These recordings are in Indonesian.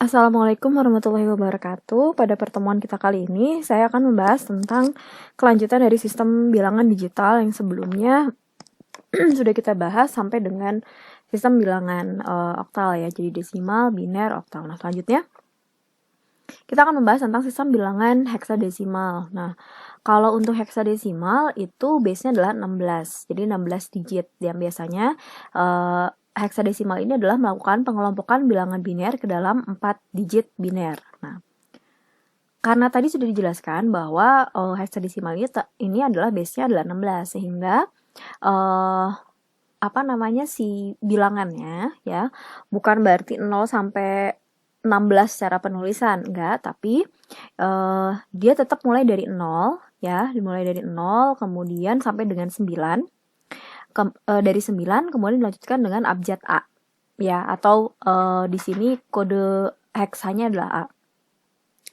Assalamualaikum warahmatullahi wabarakatuh. Pada pertemuan kita kali ini, saya akan membahas tentang kelanjutan dari sistem bilangan digital yang sebelumnya sudah kita bahas sampai dengan sistem bilangan oktal ya, jadi desimal, biner, oktal. Nah, selanjutnya kita akan membahas tentang sistem bilangan heksadesimal. Nah, kalau untuk heksadesimal itu base-nya adalah 16, jadi 16 digit. Yang biasanya heksadesimal ini adalah melakukan pengelompokan bilangan biner ke dalam 4 digit biner. Nah, karena tadi sudah dijelaskan bahwa heksadesimal ini adalah base-nya adalah 16, sehingga si bilangannya ya bukan berarti 0 sampai 16 secara penulisan, enggak, tapi dia tetap mulai dari 0 ya, dimulai dari 0 kemudian sampai dengan 9. Dari 9 kemudian dilanjutkan dengan abjad A ya, atau di sini kode heksanya adalah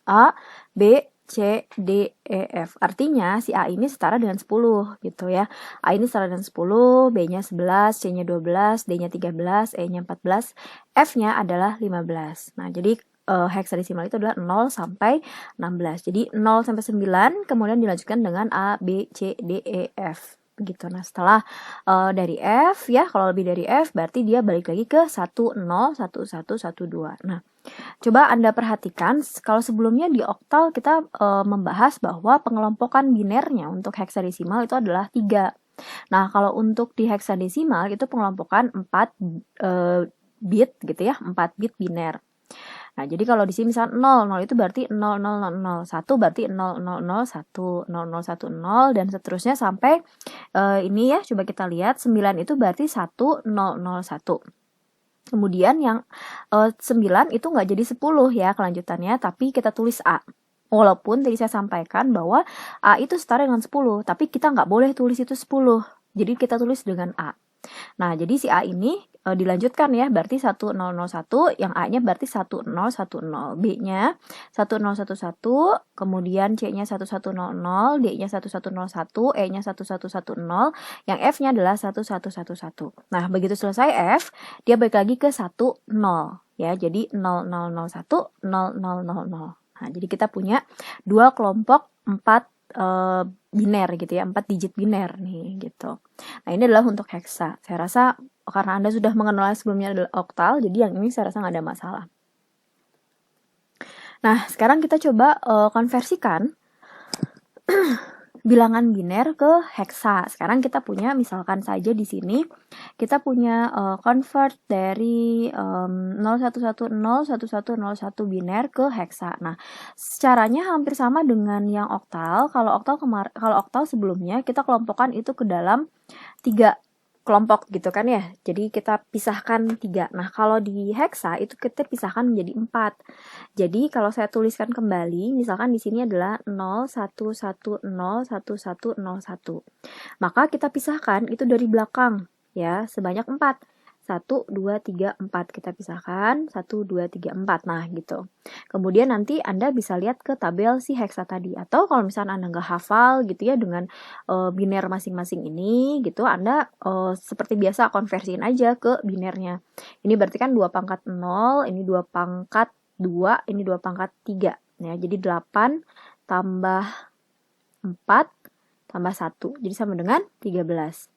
A, B, C, D, E, F. Artinya si A ini setara dengan 10 gitu ya. A ini setara dengan 10, B-nya 11, C-nya 12, D-nya 13, E-nya 14, F-nya adalah 15. Nah, jadi heksadesimal itu adalah 0 sampai 16. Jadi 0 sampai 9 kemudian dilanjutkan dengan A, B, C, D, E, F. Begitu. Nah, setelah dari F ya, kalau lebih dari F berarti dia balik lagi ke 10, 11, 12. Nah, coba Anda perhatikan, kalau sebelumnya di oktal kita membahas bahwa pengelompokan binernya untuk heksadesimal itu adalah 3. Nah, kalau untuk di heksadesimal itu pengelompokan 4 bit gitu ya, 4 bit biner. Nah, jadi kalau di sini misalnya 0 itu berarti 0000, 1 berarti 0001, 0010 dan seterusnya sampai ini ya, coba kita lihat 9 itu berarti 1001. Kemudian yang 9 itu nggak jadi 10 ya kelanjutannya, tapi kita tulis A. Walaupun tadi saya sampaikan bahwa A itu setara dengan 10, tapi kita nggak boleh tulis itu 10. Jadi kita tulis dengan A. Nah, jadi si A ini dilanjutkan ya, berarti 1001, yang A-nya berarti 1010, B-nya 1011, kemudian C-nya 1100, D-nya 1101, E-nya 1110, yang F-nya adalah 1111. Nah, begitu selesai F, dia balik lagi ke 10 ya, jadi 0001, 0000. Nah, jadi kita punya dua kelompok 4 biner gitu ya, 4 digit biner nih gitu. Nah, ini adalah untuk heksa. Saya rasa karena Anda sudah mengenal sebelumnya adalah oktal, jadi yang ini saya rasa nggak ada masalah. Nah, sekarang kita coba konversikan bilangan biner ke heksa. Sekarang kita punya, misalkan saja di sini kita punya convert dari 0110 1101 biner ke heksa. Nah, caranya hampir sama dengan yang oktal. Kalau oktal sebelumnya kita kelompokkan itu ke dalam 3 kelompok gitu kan ya. Jadi kita pisahkan 3. Nah, kalau di heksa itu kita pisahkan menjadi 4. Jadi kalau saya tuliskan kembali, misalkan di sini adalah 01101101. Maka kita pisahkan itu dari belakang ya, sebanyak 4. 1, 2, 3, 4. Kita pisahkan 1, 2, 3, 4. Nah, gitu. Kemudian nanti Anda bisa lihat ke tabel si heksa tadi. Atau kalau misalnya Anda nggak hafal gitu ya dengan biner masing-masing ini gitu, Anda seperti biasa konversiin aja ke binernya. Ini berarti kan 2 pangkat 0, ini 2 pangkat 2, ini 2 pangkat 3. Ya, jadi 8 tambah 4 tambah 1. Jadi sama dengan 13.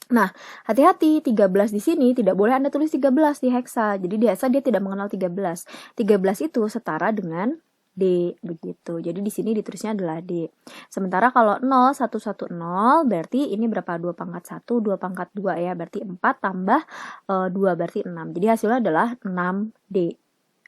Nah, hati-hati, 13 di sini tidak boleh Anda tulis 13 di heksa. Jadi di heksa dia tidak mengenal 13. 13 itu setara dengan D, begitu. Jadi di sini ditulisnya adalah D. Sementara kalau 0110 berarti ini berapa? 2 pangkat 1, 2 pangkat 2 ya. Berarti 4 tambah 2 berarti 6. Jadi hasilnya adalah 6D.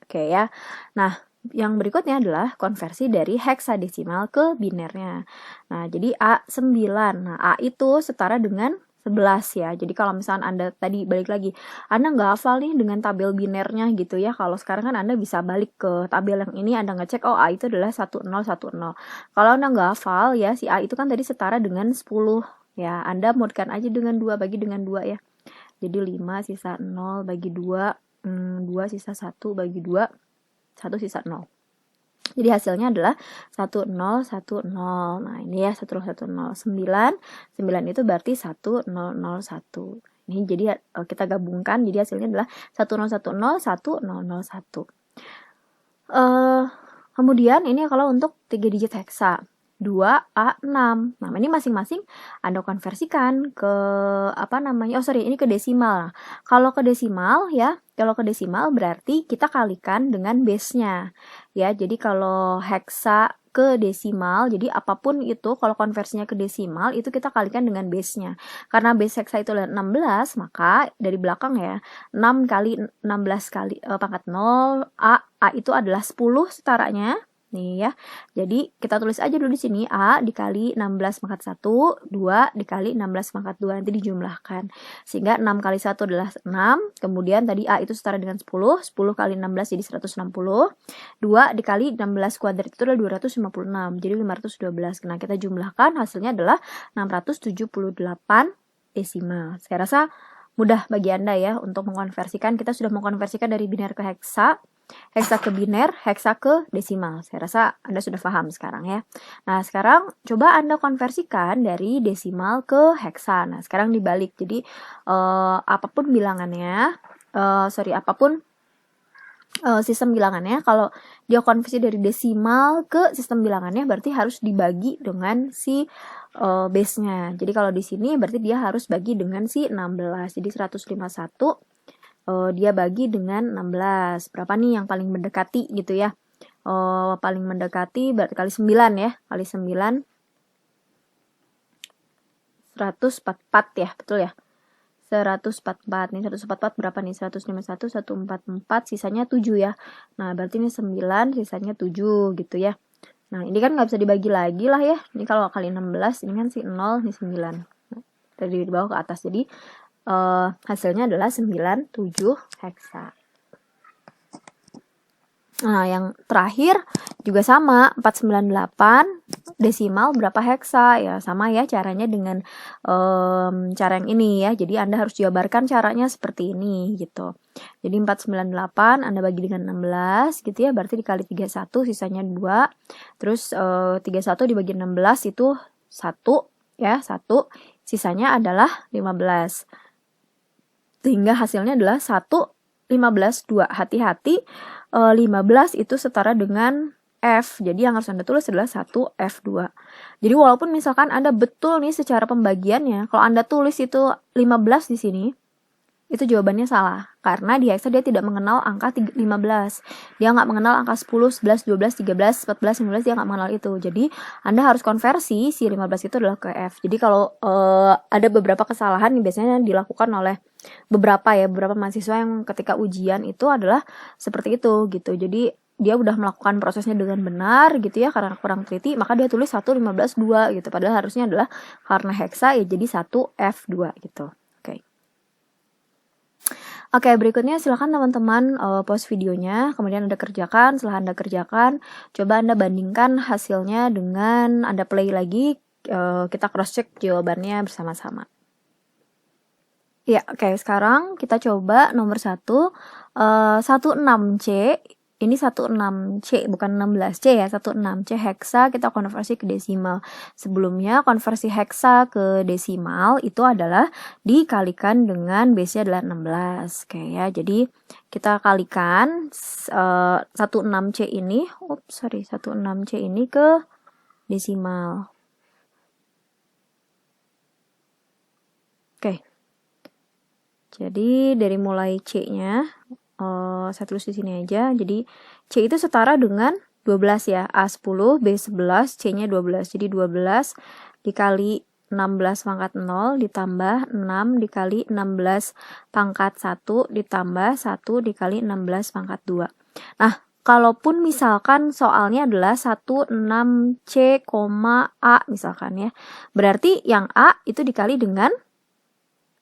Oke ya. Nah, yang berikutnya adalah konversi dari heksadesimal ke binernya. Nah, jadi A9. Nah, A itu setara dengan 11 ya. Jadi kalau misalnya Anda tadi balik lagi, Anda nggak hafal nih dengan tabel binernya gitu ya. Kalau sekarang kan Anda bisa balik ke tabel yang ini, Anda ngecek, oh A itu adalah 1010. Kalau Anda nggak hafal ya, si A itu kan tadi setara dengan 10 ya. Anda modkan aja dengan 2, bagi dengan 2 ya. Jadi 5 sisa 0 bagi 2, 2 sisa 1 bagi 2, 1 sisa 0. Jadi hasilnya adalah 1010. Nah, ini ya 1010. 9 itu berarti 1001. Ini jadi kita gabungkan, jadi hasilnya adalah 10101001. Kemudian ini kalau untuk 3 digit heksa 2A6. Nah, ini masing-masing Anda konversikan ke ini ke desimal. Kalau ke desimal berarti kita kalikan dengan base-nya. Ya, jadi kalau heksa ke desimal, jadi apapun itu kalau konversinya ke desimal itu kita kalikan dengan base-nya. Karena base heksa itu adalah 16, maka dari belakang ya 6 kali 16 kali pangkat 0 A itu adalah 10 setaranya. Nih ya. Jadi kita tulis aja dulu di sini A dikali 16 pangkat 1, 2 dikali 16 pangkat 2 nanti dijumlahkan. Sehingga 6 kali 1 adalah 6. Kemudian tadi A itu setara dengan 10. 10 kali 16 jadi 160. 2 dikali 16 kuadrat itu adalah 256. Jadi 512. Nah, kita jumlahkan hasilnya adalah 678 desimal. Saya rasa mudah bagi Anda ya untuk mengkonversikan. Kita sudah mengkonversikan dari biner ke heksa ke biner, heksa ke desimal. Saya rasa Anda sudah paham sekarang ya. Nah, sekarang coba Anda konversikan dari desimal ke heksa. Nah, sekarang dibalik. Jadi, apapun bilangannya, sistem bilangannya, kalau dia konversi dari desimal ke sistem bilangannya berarti harus dibagi dengan si base-nya. Jadi kalau di sini berarti dia harus bagi dengan si 16. Jadi 151 dia bagi dengan 16. Berapa nih yang paling mendekati gitu ya? Paling mendekati berarti kali 9 ya. Kali 9 144 ya, betul ya? 144. Nih 144 berapa nih? 151, 144, sisanya 7 ya. Nah, berarti ini 9, sisanya 7 gitu ya. Nah, ini kan nggak bisa dibagi lagi lah ya. Ini kalau kali 16, ini kan si 0, ini 9. Nah, dari bawah ke atas. Jadi, hasilnya adalah 97 heksa. Nah, yang terakhir juga sama, 498 desimal berapa heksa? Ya, sama ya caranya dengan cara yang ini ya. Jadi Anda harus jabarkan caranya seperti ini gitu. Jadi 498 Anda bagi dengan 16 gitu ya, berarti dikali 31 sisanya 2. Terus 31 dibagi 16 itu 1 ya, 1. Sisanya adalah 15. Sehingga hasilnya adalah 1, 15, 2. Hati-hati, 15 itu setara dengan F. Jadi yang harus Anda tulis adalah 1 F2. Jadi walaupun misalkan Anda betul nih secara pembagiannya, kalau Anda tulis itu 15 di sini, itu jawabannya salah. Karena di heksa dia tidak mengenal angka 15. Dia nggak mengenal angka 10, 11, 12, 13, 14, 15, dia nggak mengenal itu. Jadi Anda harus konversi si 15 itu adalah ke F. Jadi kalau ada beberapa kesalahan nih biasanya dilakukan oleh beberapa mahasiswa yang ketika ujian itu adalah seperti itu gitu. Jadi dia udah melakukan prosesnya dengan benar gitu ya, karena kurang teliti maka dia tulis 1, 15, 2 gitu. Padahal harusnya adalah karena heksa ya jadi 1 F2 gitu. Oke, berikutnya silakan teman-teman pause videonya, kemudian Anda kerjakan. Setelah Anda kerjakan, coba Anda bandingkan hasilnya dengan Anda play lagi, kita cross check jawabannya bersama-sama. Ya, oke, sekarang kita coba nomor 1, 16C. Ini 16C, bukan 16C ya, 16C heksa kita konversi ke desimal. Sebelumnya konversi heksa ke desimal itu adalah dikalikan dengan base-nya adalah 16. Oke ya, jadi kita kalikan 16C ini, 16C ini ke desimal. Oke. Jadi dari mulai C-nya, saya tulis di sini aja. Jadi C itu setara dengan 12 ya. A 10, B 11, C-nya 12. Jadi 12 dikali 16 pangkat 0 ditambah 6 dikali 16 pangkat 1 ditambah 1 dikali 16 pangkat 2. Nah, kalaupun misalkan soalnya adalah 16C, A misalkan ya. Berarti yang A itu dikali dengan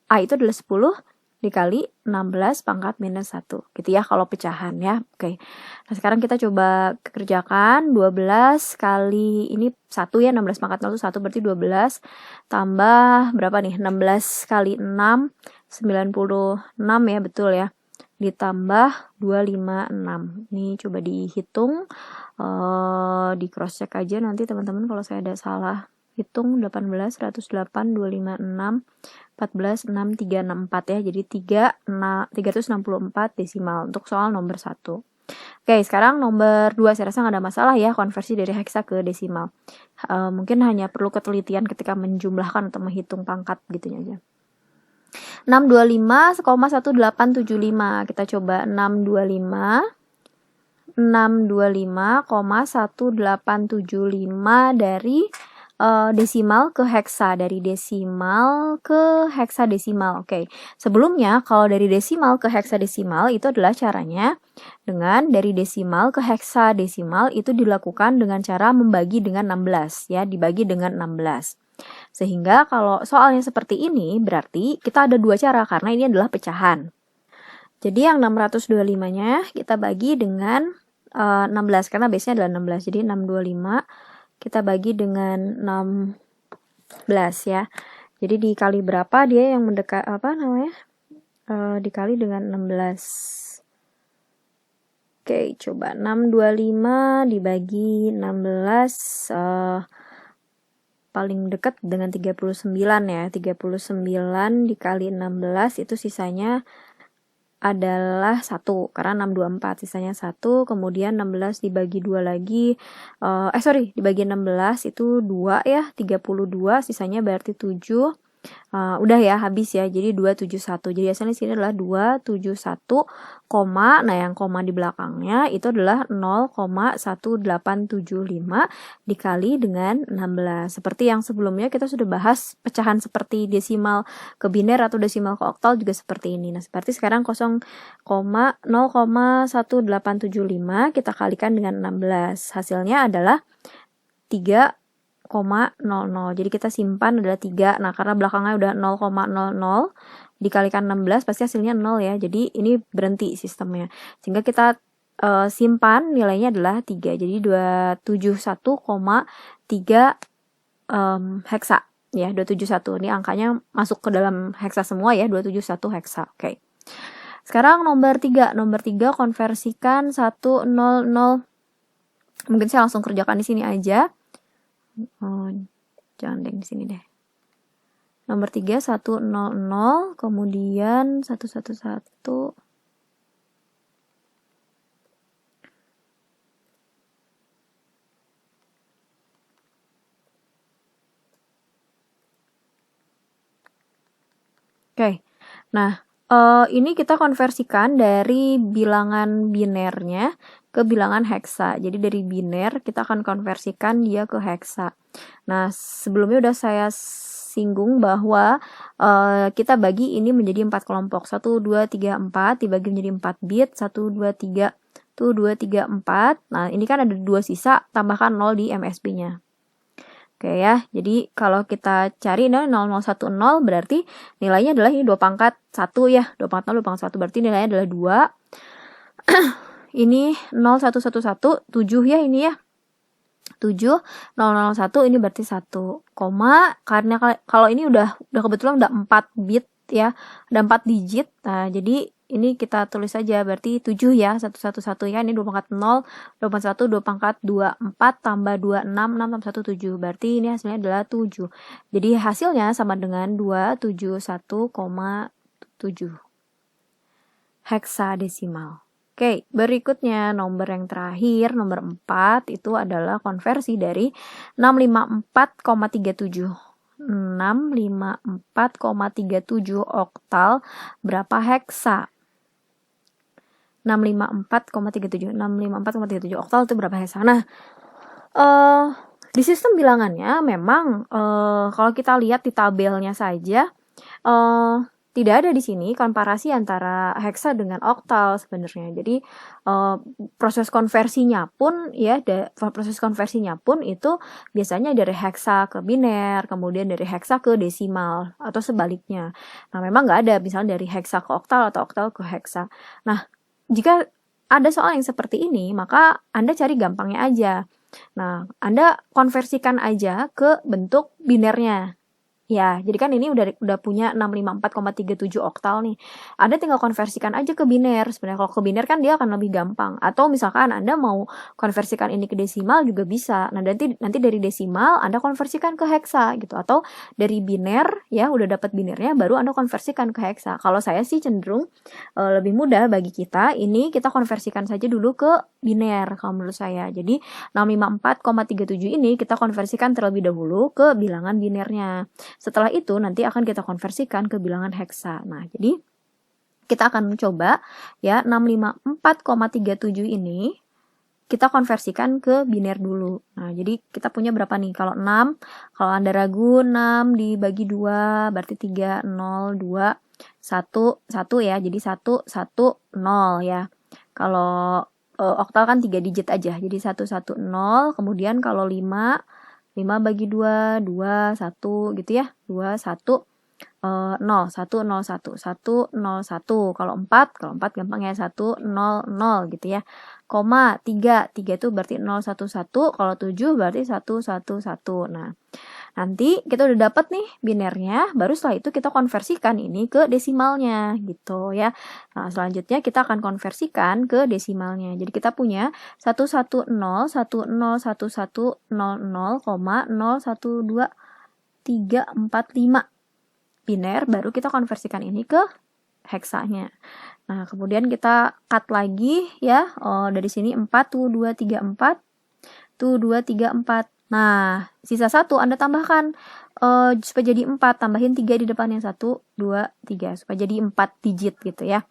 A itu adalah 10 dikali 16 pangkat minus 1 gitu ya kalau pecahan ya. Oke. Nah, sekarang kita coba kerjakan 12 kali ini 1 ya, 16 pangkat 0 itu 1 berarti 12 tambah berapa nih? 16 kali 6 96 ya, betul ya. Ditambah 256. Ini coba dihitung Di cross check aja nanti teman-teman kalau saya ada salah hitung. 18, 108, 256, 14, 6, 364 ya. Jadi 364 desimal untuk soal nomor 1. Oke, sekarang nomor 2 saya rasa nggak ada masalah ya konversi dari heksa ke desimal. Mungkin hanya perlu ketelitian ketika menjumlahkan atau menghitung pangkat gitu aja. 625,1875 kita coba 625,1875 dari desimal ke heksa, dari desimal ke heksadesimal. Oke. Sebelumnya kalau dari desimal ke heksadesimal itu adalah caranya dengan dari desimal ke heksadesimal itu dilakukan dengan cara membagi dengan 16 ya, dibagi dengan 16. Sehingga kalau soalnya seperti ini berarti kita ada dua cara karena ini adalah pecahan. Jadi yang 625-nya kita bagi dengan 16 karena base-nya adalah 16. Jadi 625 kita bagi dengan 16 ya. Jadi dikali berapa dia yang mendekat dikali dengan 16. Oke, coba 625 dibagi 16 paling dekat dengan 39 ya. 39 dikali 16 itu sisanya adalah 1 karena 624 sisanya 1, kemudian 16 dibagi 2 lagi dibagi 16 itu 2 ya, 32 sisanya berarti 7. Udah ya habis ya, jadi 271. Jadi hasilnya sini adalah 271, nah yang koma di belakangnya itu adalah 0,1875 dikali dengan 16. Seperti yang sebelumnya kita sudah bahas pecahan seperti desimal ke biner atau desimal ke oktal juga seperti ini. Nah, seperti sekarang 0,1875 kita kalikan dengan 16. Hasilnya adalah 3,00. Jadi kita simpan adalah 3. Nah, karena belakangnya udah 0,00 dikalikan 16 pasti hasilnya 0 ya. Jadi ini berhenti sistemnya. Sehingga kita simpan nilainya adalah 3. Jadi 271,3 heksa ya, 271. Ini angkanya masuk ke dalam heksa semua ya, 271 heksa. Oke. Sekarang nomor 3. Nomor 3 konversikan 100. Mungkin saya langsung kerjakan di sini aja. Jangan deh di sini deh. Nomor 3 100, kemudian 111. Oke. Nah, ini kita konversikan dari bilangan binernya ke bilangan heksa. Jadi dari biner kita akan konversikan dia ke heksa. Nah, sebelumnya udah saya singgung bahwa kita bagi ini menjadi 4 kelompok. 1, 2, 3, 4 dibagi menjadi 4 bit. 1, 2, 3, 1, 2, 3, 4. Nah, ini kan ada 2 sisa, tambahkan 0 di MSB-nya. Oke ya, jadi kalau kita cari 0010 berarti nilainya adalah ini 2 pangkat 1 ya, 2 pangkat 0, 2 pangkat 1 berarti nilainya adalah 2. Ini 0111, 7 ya ini ya. 7, 001 ini berarti 1, karena kalau ini udah kebetulan udah 4 bit ya, ada 4 digit. Nah, jadi ini kita tulis saja berarti 7 ya, 111 ya, ini 2 pangkat 0, 2 pangkat 1, 2 pangkat 2, 4 tambah 2, 6, 6 tambah 1, 7. Berarti ini hasilnya adalah 7. Jadi hasilnya sama dengan 271,7 heksadesimal. Oke, berikutnya nomor yang terakhir, nomor 4 itu adalah konversi dari 654,37. 654,37 oktal berapa heksa? 654,37 oktal itu berapa heksa? Nah, di sistem bilangannya memang kalau kita lihat di tabelnya saja tidak ada di sini komparasi antara heksa dengan oktal sebenarnya. Jadi proses konversinya pun itu biasanya dari heksa ke biner, kemudian dari heksa ke desimal atau sebaliknya. Nah, memang nggak ada misalnya dari heksa ke oktal atau oktal ke heksa. Nah, jika ada soal yang seperti ini, maka Anda cari gampangnya aja. Nah, Anda konversikan aja ke bentuk binernya. Ya, jadi kan ini udah punya 654,37 oktal nih. Anda tinggal konversikan aja ke biner. Sebenarnya kalau ke biner kan dia akan lebih gampang. Atau misalkan Anda mau konversikan ini ke desimal juga bisa. Nah, nanti dari desimal Anda konversikan ke heksa gitu. Atau dari biner ya udah dapat binernya baru Anda konversikan ke heksa. Kalau saya sih cenderung lebih mudah bagi kita. Ini kita konversikan saja dulu ke biner kalau menurut saya. Jadi 654,37 ini kita konversikan terlebih dahulu ke bilangan binernya. Setelah itu nanti akan kita konversikan ke bilangan heksa. Nah, jadi kita akan mencoba ya 654,37 ini kita konversikan ke biner dulu. Nah, jadi kita punya berapa nih? Kalau 6, kalau Anda ragu 6 dibagi 2 berarti 3, 0, 2, 1, 1 ya. Jadi 1, 1, 0 ya. Kalau oktal kan 3 digit aja. Jadi 1, 1, 0. Kemudian kalau 5 bagi 2, 2, 1 gitu ya. 2, 1, 0, 1, 0, 1, 1, 0, 1. Kalau 4 gampang ya. 1, 0, 0 gitu ya. Koma, 3 itu berarti 0, 1, 1. Kalau 7 berarti 1, 1, 1. Nah, nanti kita udah dapat nih binernya, baru setelah itu kita konversikan ini ke desimalnya gitu ya. Nah, selanjutnya kita akan konversikan ke desimalnya. Jadi kita punya 110, 1011, 00,012345 biner, baru kita konversikan ini ke heksanya. Nah, kemudian kita cut lagi ya, dari sini 4, tuh 2, 3, 4, tuh 2, 3, 4. Nah, sisa 1 Anda tambahkan supaya jadi 4, tambahin 3 di depannya, 1, 2, 3 supaya jadi 4 digit gitu ya.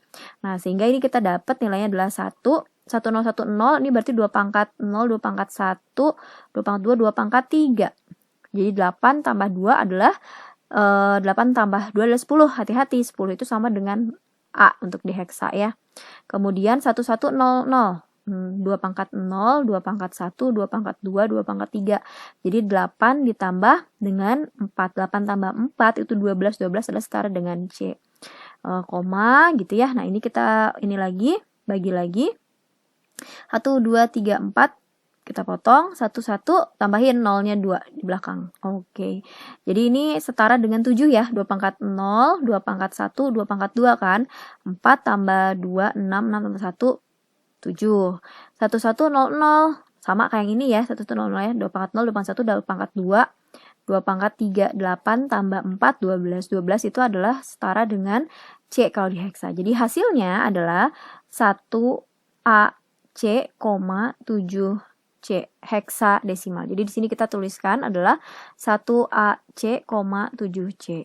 Nah, sehingga ini kita dapat nilainya adalah 1, 1010, ini berarti 2 pangkat 0, 2 pangkat 1, 2 pangkat 2, 2 pangkat 3. Jadi 8 tambah 2 adalah 8 tambah 2 adalah 10. Hati-hati, 10 itu sama dengan A untuk di heksa ya. Kemudian 1100, 2 pangkat 0, 2 pangkat 1, 2 pangkat 2, 2 pangkat 3. Jadi 8 ditambah dengan 4. 8 tambah 4 itu 12. 12 adalah setara dengan C. Koma gitu ya. Nah, ini kita bagi lagi. 1, 2, 3, 4. Kita potong 1, 1, tambahin 0-nya 2 di belakang. Oke. Jadi ini setara dengan 7 ya. 2 pangkat 0, 2 pangkat 1, 2 pangkat 2 kan. 4 tambah 2, 6, 6 tambah 1, 7. 1, 1, 0, 0. Sama kayak yang ini ya. 1, 1, 0, 0 ya. 2 pangkat 0, 2 pangkat 1, 2 pangkat 2. 2 pangkat 3, 8 tambah 4, 12. 12 itu adalah setara dengan C kalau di heksa. Jadi hasilnya adalah 1AC, 7 C heksa desimal. Jadi di sini kita tuliskan adalah 1AC, 7C.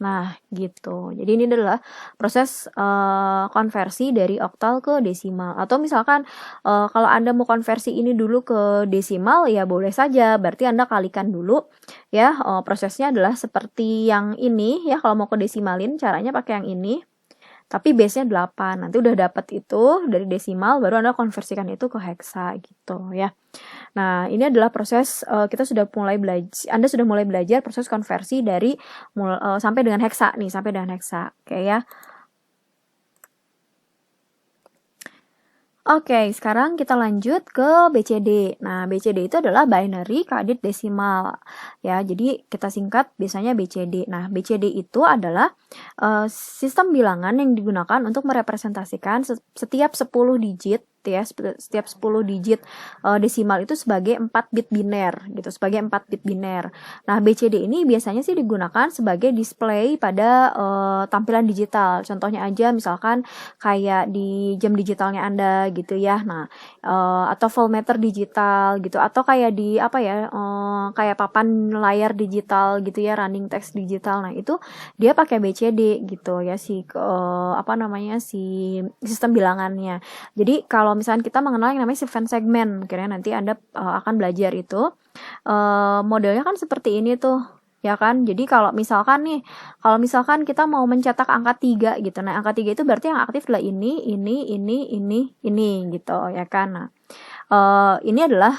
Nah, gitu. Jadi ini adalah proses konversi dari oktal ke desimal. Atau misalkan kalau Anda mau konversi ini dulu ke desimal, ya boleh saja. Berarti Anda kalikan dulu ya. Prosesnya adalah seperti yang ini ya. Kalau mau ke desimalin, caranya pakai yang ini. Tapi base-nya 8. Nanti udah dapat itu dari desimal, baru Anda konversikan itu ke heksa gitu ya. Nah, ini adalah proses Anda sudah mulai belajar proses konversi dari sampai dengan heksa nih, sampai dengan heksa. Oke ya. Oke, sekarang kita lanjut ke BCD. Nah, BCD itu adalah binary coded decimal. Ya, jadi kita singkat biasanya BCD. Nah, BCD itu adalah sistem bilangan yang digunakan untuk merepresentasikan setiap 10 digit ya, setiap 10 digit desimal itu sebagai 4 bit biner gitu, sebagai 4 bit biner. Nah, BCD ini biasanya sih digunakan sebagai display pada tampilan digital. Contohnya aja misalkan kayak di jam digitalnya Anda gitu ya. Nah, atau voltmeter digital gitu, atau kayak di kayak papan layar digital gitu ya, running text digital. Nah, itu dia pakai BCD gitu ya, si sistem bilangannya. Jadi kalau misalnya kita mengenal yang namanya si Venn segment, kira nanti Anda akan belajar itu modelnya kan seperti ini tuh ya kan. Jadi kalau misalkan kita mau mencetak angka 3 gitu. Nah, angka 3 itu berarti yang aktif adalah ini gitu ya kan. Nah, ini adalah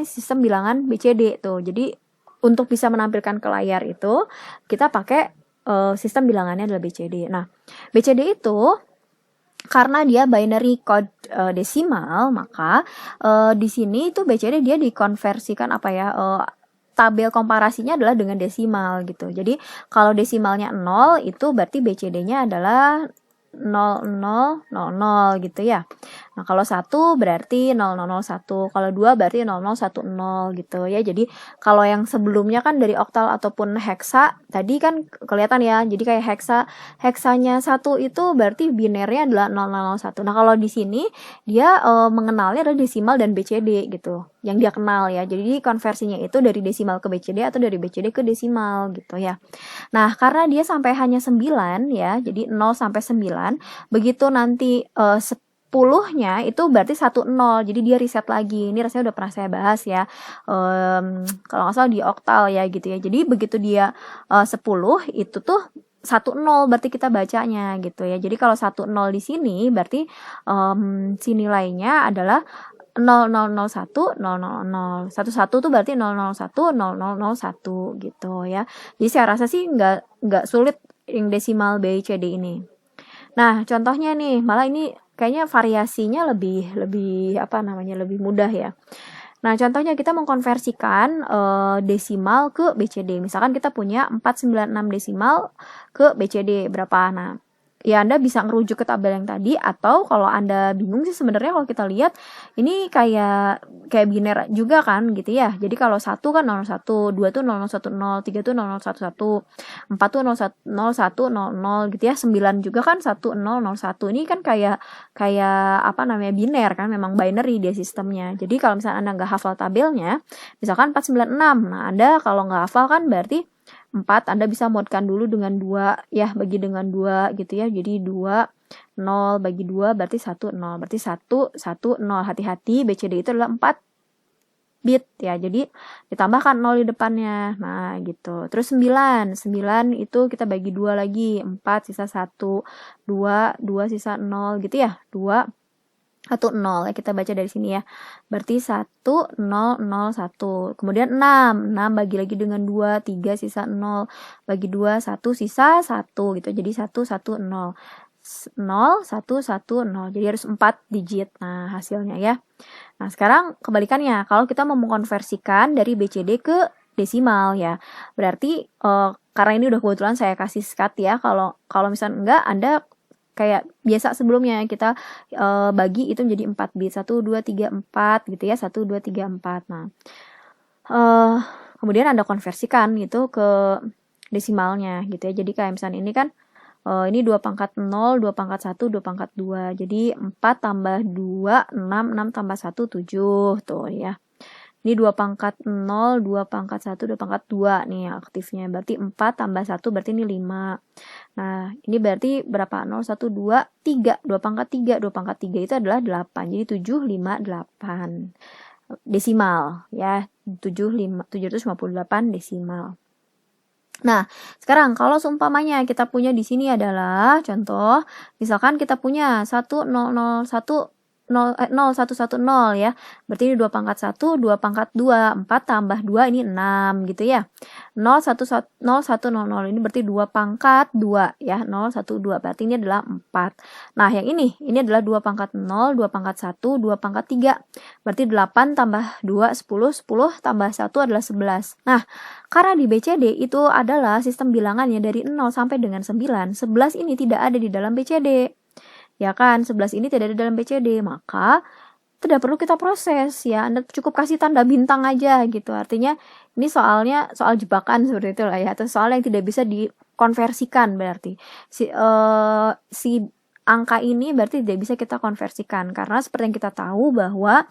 sistem bilangan BCD tuh. Jadi untuk bisa menampilkan ke layar itu kita pakai sistem bilangannya adalah BCD. Nah, BCD itu karena dia binary code desimal, maka di sini itu BCD dia dikonversikan tabel komparasinya adalah dengan desimal gitu. Jadi kalau desimalnya 0 itu berarti BCD-nya adalah 0000 gitu ya. Nah, kalau 1 berarti 0001, kalau 2 berarti 0010 gitu ya. Jadi kalau yang sebelumnya kan dari oktal ataupun heksa, tadi kan kelihatan ya. Jadi kayak heksanya 1 itu berarti binernya adalah 0001. Nah, kalau di sini dia mengenalnya adalah desimal dan BCD gitu. Yang dia kenal ya. Jadi konversinya itu dari desimal ke BCD atau dari BCD ke desimal gitu ya. Nah, karena dia sampai hanya 9 ya, jadi 0 sampai 9, begitu nanti 10-nya itu berarti 10, jadi dia reset lagi. Ini rasanya udah pernah saya bahas ya, kalau nggak salah di oktal ya gitu ya. Jadi begitu dia 10 itu tuh 10 berarti kita bacanya gitu ya. Jadi kalau 10 di sini berarti si nilainya adalah 0001 000. 11 tuh berarti 001 0001 gitu ya. Jadi saya rasa sih nggak sulit yang desimal BCD ini. Nah, contohnya nih, malah ini kayaknya variasinya lebih lebih mudah ya. Nah, contohnya kita mengkonversikan desimal ke BCD. Misalkan kita punya 496 desimal ke BCD berapa? Nah, ya Anda bisa ngerujuk ke tabel yang tadi, atau kalau Anda bingung sih sebenarnya kalau kita lihat ini kayak biner juga kan gitu ya. Jadi kalau 1 kan 001, 2 tuh 0010, 3 tuh 0011, 4 tuh 0100 gitu ya. 9 juga kan 1001. Ini kan kayak biner kan, memang binary dia sistemnya. Jadi kalau misalnya Anda nggak hafal tabelnya, misalkan 496. Nah, Anda kalau nggak hafal kan berarti 4 Anda bisa modkan dulu dengan 2 ya, bagi dengan 2 gitu ya. Jadi 2 0 bagi 2 berarti 1 0. Berarti 1 1 0. Hati-hati BCD itu adalah 4 bit ya. Jadi ditambahkan 0 di depannya. Nah, gitu. Terus 9 itu kita bagi 2 lagi. 4 sisa 1. 2 sisa 0 gitu ya. 2 1 0 ya, kita baca dari sini ya. Berarti 1 0 0 1. Kemudian 6 bagi lagi dengan 2, 3 sisa 0 bagi 2, 1 sisa 1 gitu. Jadi 1 1 0 0 1 1 0. Jadi harus 4 digit. Nah, hasilnya ya. Nah, sekarang kebalikannya. Kalau kita mau mengkonversikan dari BCD ke desimal ya. Berarti karena ini udah kebetulan saya kasih skat ya. Kalau misalnya enggak, Anda kayak biasa sebelumnya kita bagi itu menjadi 4 bit. 1 2 3 4 gitu ya. 1 2 3 4. Nah, kemudian Anda konversikan gitu ke desimalnya gitu ya. Jadi kayak misalnya ini kan ini 2 pangkat 0, 2 pangkat 1, 2 pangkat 2. Jadi 4 tambah 2 6, 6 tambah 1 7 tuh ya. Ini 2 pangkat 0, 2 pangkat 1, 2 pangkat 2 nih aktifnya. Berarti 4 tambah 1 berarti ini 5. Nah, ini berarti berapa? 0, 1, 2, 3. 2 pangkat 3. 2 pangkat 3 itu adalah 8. Jadi 7, 5, 8. Desimal ya. 758 desimal. Nah, sekarang kalau seumpamanya kita punya di sini adalah contoh, misalkan kita punya 1001 0110 ya. Berarti ini 2 pangkat 1, 2 pangkat 2, 4 tambah 2 ini 6 gitu ya. 0110 ini berarti 2 pangkat 2 ya. 012 berarti ini adalah 4. Nah, yang ini adalah 2 pangkat 0, 2 pangkat 1, 2 pangkat 3. Berarti 8 tambah 2 10, 10 tambah 1 adalah 11. Nah, karena di BCD itu adalah sistem bilangannya dari 0 sampai dengan 9. 11 ini tidak ada di dalam BCD. Ya kan, 11 ini tidak ada dalam BCD, maka tidak perlu kita proses ya. Anda cukup kasih tanda bintang aja gitu. Artinya ini soal jebakan seperti itu lah ya, atau soal yang tidak bisa dikonversikan berarti. Si angka ini berarti tidak bisa kita konversikan, karena seperti yang kita tahu bahwa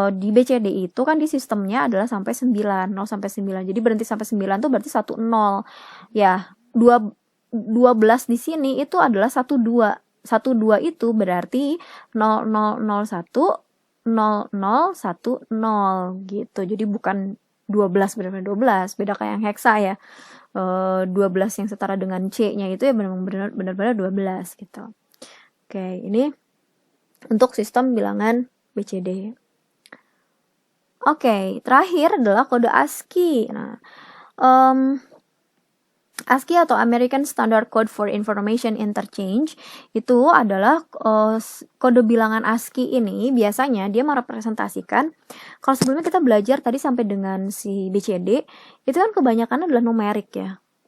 di BCD itu kan di sistemnya adalah sampai 9, 0 sampai 9. Jadi berhenti sampai 9 tuh berarti 1 0. Ya, 12 di sini itu adalah 1 2. 1 2 itu berarti 0001 0010 gitu. Jadi bukan 12 benar-benar 12, beda kayak yang heksa ya. 12 yang setara dengan C-nya itu ya benar-benar 12 gitu. Oke, ini untuk sistem bilangan BCD. Oke, terakhir adalah kode ASCII. Nah, ASCII atau American Standard Code for Information Interchange itu adalah kode bilangan ASCII ini biasanya dia merepresentasikan, kalau sebelumnya kita belajar tadi sampai dengan si BCD, itu kan kebanyakan adalah numerik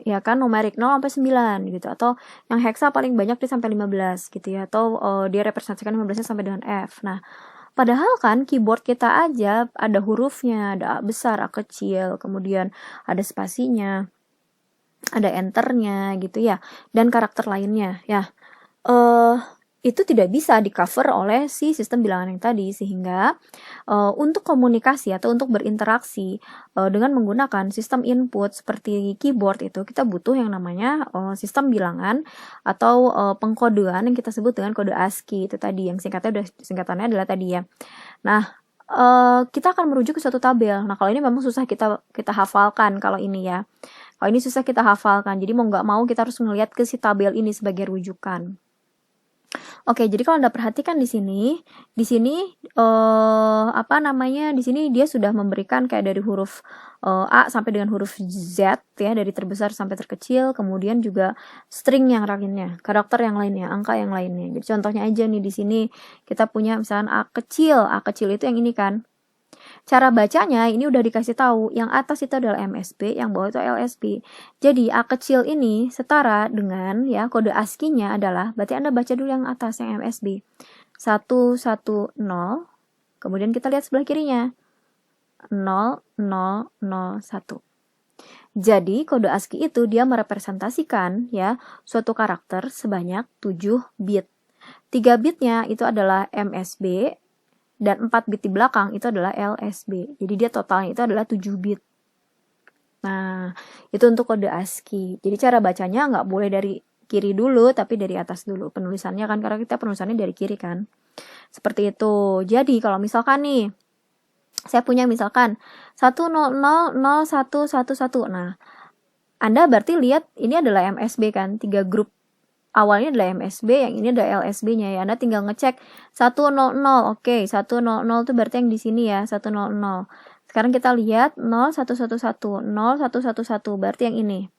ya kan, numerik 0 sampai 9 gitu, atau yang heksa paling banyak dia sampai 15 gitu ya, atau dia representasikan 15-nya sampai dengan F. Nah, padahal kan keyboard kita aja ada hurufnya, ada A besar, A kecil, kemudian ada spasinya, ada enternya gitu ya, dan karakter lainnya ya. Itu tidak bisa di cover oleh si sistem bilangan yang tadi, sehingga untuk komunikasi atau untuk berinteraksi dengan menggunakan sistem input seperti keyboard itu kita butuh yang namanya sistem bilangan atau pengkodean yang kita sebut dengan kode ASCII itu tadi, yang singkatannya adalah tadi ya. Nah, kita akan merujuk ke suatu tabel. Nah, kalau ini memang susah kita hafalkan kalau ini ya. Kalau ini susah kita hafalkan, jadi mau nggak mau kita harus melihat ke si tabel ini sebagai rujukan. Oke, jadi kalau Anda perhatikan di sini di sini dia sudah memberikan kayak dari huruf A sampai dengan huruf Z ya, dari terbesar sampai terkecil, kemudian juga string yang lainnya, karakter yang lainnya, angka yang lainnya. Jadi contohnya aja nih di sini kita punya misalkan A kecil itu yang ini kan. Cara bacanya ini udah dikasih tahu, yang atas itu adalah MSB, yang bawah itu LSB. Jadi A kecil ini setara dengan ya kode ASCII-nya adalah, berarti Anda baca dulu yang atas yang MSB. 110, kemudian kita lihat sebelah kirinya. 0001. Jadi kode ASCII itu dia merepresentasikan ya suatu karakter sebanyak 7 bit. 3 bitnya itu adalah MSB, dan 4 bit di belakang itu adalah LSB. Jadi dia totalnya itu adalah 7 bit. Nah, itu untuk kode ASCII. Jadi cara bacanya nggak boleh dari kiri dulu, tapi dari atas dulu. Penulisannya kan, karena kita penulisannya dari kiri kan. Seperti itu. Jadi kalau misalkan nih, saya punya misalkan 1000111. Nah, Anda berarti lihat ini adalah MSB kan, 3 grup. Awalnya adalah MSB, yang ini adalah LSB-nya ya. Anda tinggal ngecek 100, oke, 100 itu berarti yang di sini ya, 100. Sekarang kita lihat 0111, berarti yang ini.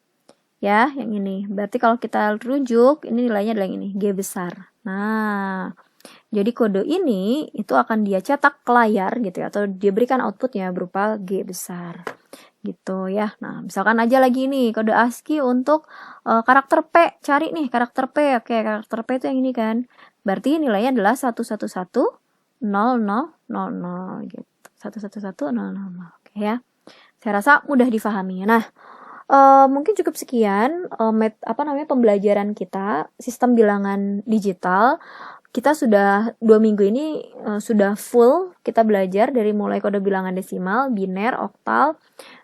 Ya, yang ini. Berarti kalau kita rujuk, ini nilainya adalah yang ini, G besar. Nah, jadi kode ini itu akan dia cetak ke layar gitu ya, atau dia berikan outputnya berupa G besar. Gitu ya. Nah, misalkan aja lagi nih kode ASCII untuk karakter P. Cari nih karakter P. Oke, karakter P itu yang ini kan. Berarti nilainya adalah 1110000 gitu. 1110000. Oke ya. Saya rasa mudah difahami. Nah, mungkin cukup sekian pembelajaran kita sistem bilangan digital. Kita sudah 2 minggu ini sudah full kita belajar dari mulai kode bilangan desimal, biner, oktal,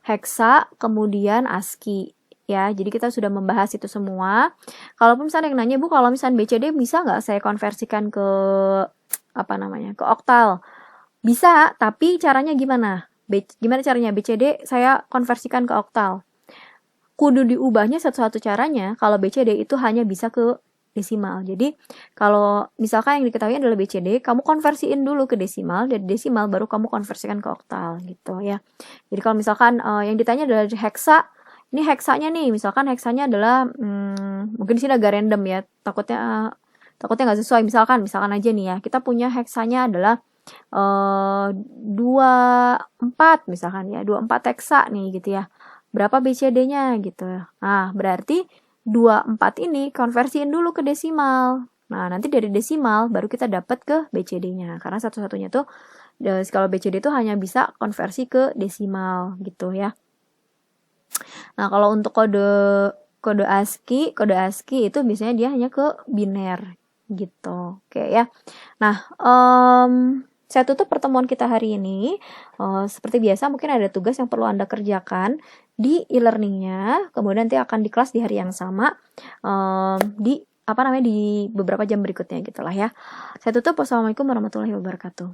heksa, kemudian ASCII ya. Jadi kita sudah membahas itu semua. Kalaupun misalnya yang nanya, Bu, kalau misalnya BCD bisa nggak saya konversikan ke ke oktal? Bisa, tapi caranya gimana? Gimana caranya BCD saya konversikan ke oktal? Kudu diubahnya satu-satu caranya. Kalau BCD itu hanya bisa ke desimal. Jadi kalau misalkan yang diketahui adalah BCD, kamu konversiin dulu ke desimal, dari desimal baru kamu konversikan ke oktal gitu ya. Jadi kalau misalkan yang ditanya adalah heksa, ini heksanya nih, misalkan heksanya adalah mungkin di sini agak random ya, takutnya nggak sesuai. Misalkan aja nih ya, kita punya heksanya adalah 24 misalkan ya, 24 heksa nih gitu ya. Berapa BCD-nya gitu. Nah, berarti 24 ini konversiin dulu ke desimal. Nah, nanti dari desimal baru kita dapat ke BCD-nya. Karena satu-satunya tuh kalau BCD itu hanya bisa konversi ke desimal gitu ya. Nah, kalau untuk kode ASCII itu biasanya dia hanya ke biner gitu. Oke ya. Nah, saya tutup pertemuan kita hari ini. Seperti biasa mungkin ada tugas yang perlu Anda kerjakan di e-learningnya, kemudian nanti akan di kelas di hari yang sama di beberapa jam berikutnya gitulah ya. Saya tutup. Wassalamualaikum warahmatullahi wabarakatuh.